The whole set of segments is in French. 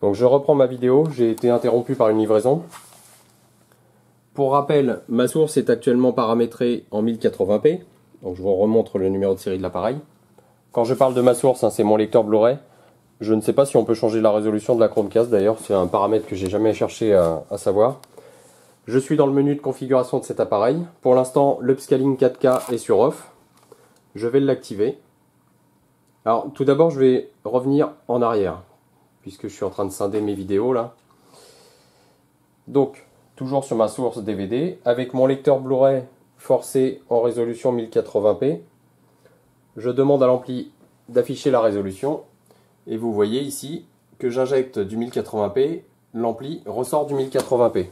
Donc je reprends ma vidéo, j'ai été interrompu par une livraison. Pour rappel, ma source est actuellement paramétrée en 1080p. Donc je vous remontre le numéro de série de l'appareil. Quand je parle de ma source, c'est mon lecteur Blu-ray. Je ne sais pas si on peut changer la résolution de la Chromecast d'ailleurs, c'est un paramètre que j'ai jamais cherché à savoir. Je suis dans le menu de configuration de cet appareil. Pour l'instant, l'upscaling 4K est sur off. Je vais l'activer. Alors tout d'abord, je vais revenir en arrière, puisque je suis en train de scinder mes vidéos là. Donc, toujours sur ma source DVD, avec mon lecteur Blu-ray forcé en résolution 1080p, je demande à l'ampli d'afficher la résolution, et vous voyez ici que j'injecte du 1080p, l'ampli ressort du 1080p.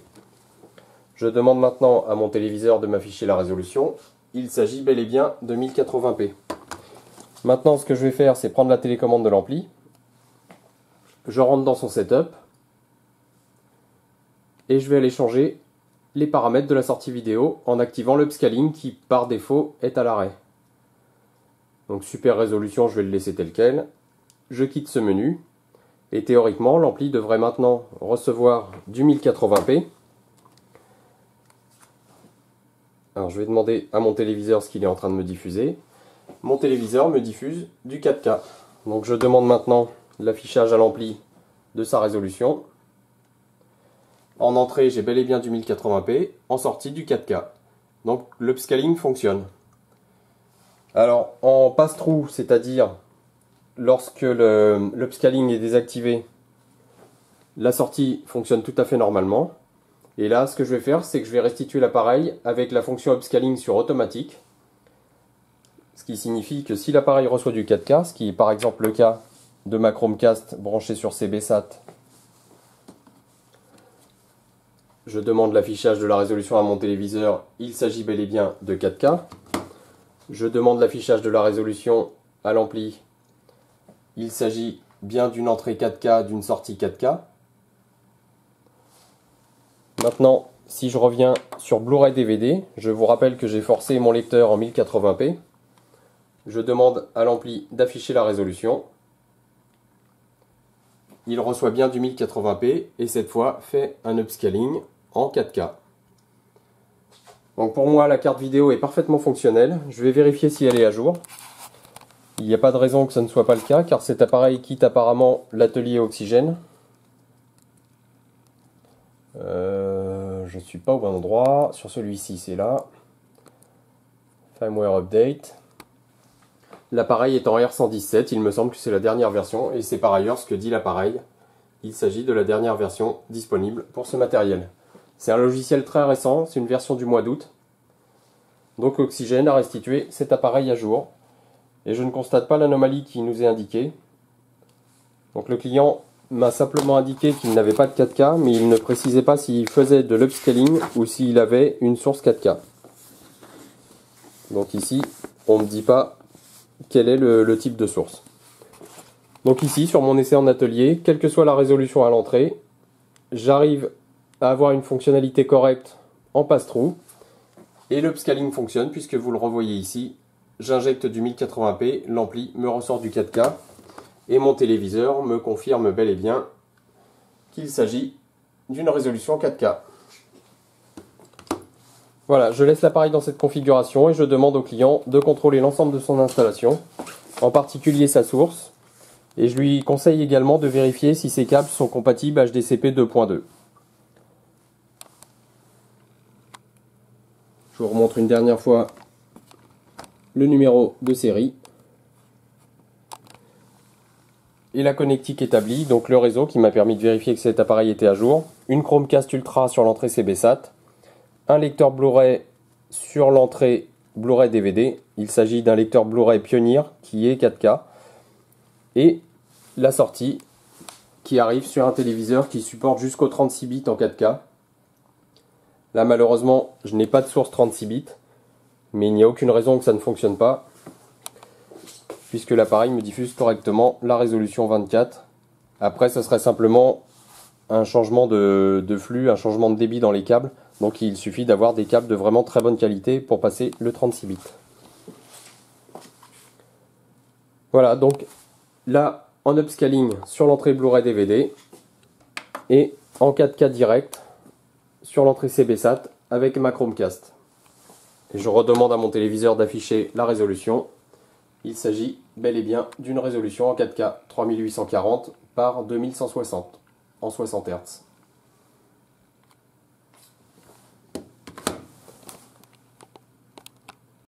Je demande maintenant à mon téléviseur de m'afficher la résolution, il s'agit bel et bien de 1080p. Maintenant, ce que je vais faire, c'est prendre la télécommande de l'ampli, je rentre dans son setup, et je vais aller changer les paramètres de la sortie vidéo en activant l'upscaling qui par défaut est à l'arrêt. Donc super résolution, je vais le laisser tel quel. Je quitte ce menu et théoriquement l'ampli devrait maintenant recevoir du 1080p. Alors je vais demander à mon téléviseur ce qu'il est en train de me diffuser. Mon téléviseur me diffuse du 4K. Donc je demande maintenant l'affichage à l'ampli de sa résolution. En entrée, j'ai bel et bien du 1080p, en sortie du 4K. Donc l'upscaling fonctionne. Alors en pass-through, c'est-à-dire lorsque l'upscaling est désactivé, la sortie fonctionne tout à fait normalement. Et là, ce que je vais faire, c'est que je vais restituer l'appareil avec la fonction upscaling sur automatique. Ce qui signifie que si l'appareil reçoit du 4K, ce qui est par exemple le cas de ma Chromecast branchée sur CBSat, je demande l'affichage de la résolution à mon téléviseur, il s'agit bel et bien de 4K. Je demande l'affichage de la résolution à l'ampli, il s'agit bien d'une entrée 4K, d'une sortie 4K. Maintenant, si je reviens sur Blu-ray DVD, je vous rappelle que j'ai forcé mon lecteur en 1080p. Je demande à l'ampli d'afficher la résolution. Il reçoit bien du 1080p et cette fois fait un upscaling en 4K. Donc pour moi la carte vidéo est parfaitement fonctionnelle. Je vais vérifier si elle est à jour. Il n'y a pas de raison que ce ne soit pas le cas car cet appareil quitte apparemment l'atelier Oxygène. Je ne suis pas au bon endroit. Sur celui-ci c'est là. Firmware Update. L'appareil est en R117, il me semble que c'est la dernière version, et c'est par ailleurs ce que dit l'appareil. Il s'agit de la dernière version disponible pour ce matériel. C'est un logiciel très récent, c'est une version du mois d'août. Donc Oxygène a restitué cet appareil à jour. Et je ne constate pas l'anomalie qui nous est indiquée. Donc le client m'a simplement indiqué qu'il n'avait pas de 4K, mais il ne précisait pas s'il faisait de l'upscaling ou s'il avait une source 4K. Donc ici, on ne me dit pas quel est le type de source. Donc ici, sur mon essai en atelier, quelle que soit la résolution à l'entrée, j'arrive à avoir une fonctionnalité correcte en pass-through. Et l'upscaling fonctionne, puisque vous le revoyez ici, j'injecte du 1080p, l'ampli me ressort du 4K, et mon téléviseur me confirme bel et bien qu'il s'agit d'une résolution 4K. Voilà, je laisse l'appareil dans cette configuration et je demande au client de contrôler l'ensemble de son installation, en particulier sa source, et je lui conseille également de vérifier si ses câbles sont compatibles HDCP 2.2. Je vous remontre une dernière fois le numéro de série et la connectique établie, donc le réseau qui m'a permis de vérifier que cet appareil était à jour, une Chromecast Ultra sur l'entrée CBSat, un lecteur Blu-ray sur l'entrée Blu-ray DVD, il s'agit d'un lecteur Blu-ray Pioneer qui est 4K, et la sortie qui arrive sur un téléviseur qui supporte jusqu'au 36 bits en 4K. Là malheureusement je n'ai pas de source 36 bits, mais il n'y a aucune raison que ça ne fonctionne pas, puisque l'appareil me diffuse correctement la résolution 24. Après ce serait simplement un changement de flux, un changement de débit dans les câbles. Donc il suffit d'avoir des câbles de vraiment très bonne qualité pour passer le 36 bits. Voilà, donc là en upscaling sur l'entrée Blu-ray DVD, et en 4K direct sur l'entrée CBSAT avec ma Chromecast. Et je redemande à mon téléviseur d'afficher la résolution. Il s'agit bel et bien d'une résolution en 4K 3840 par 2160 en 60 Hz.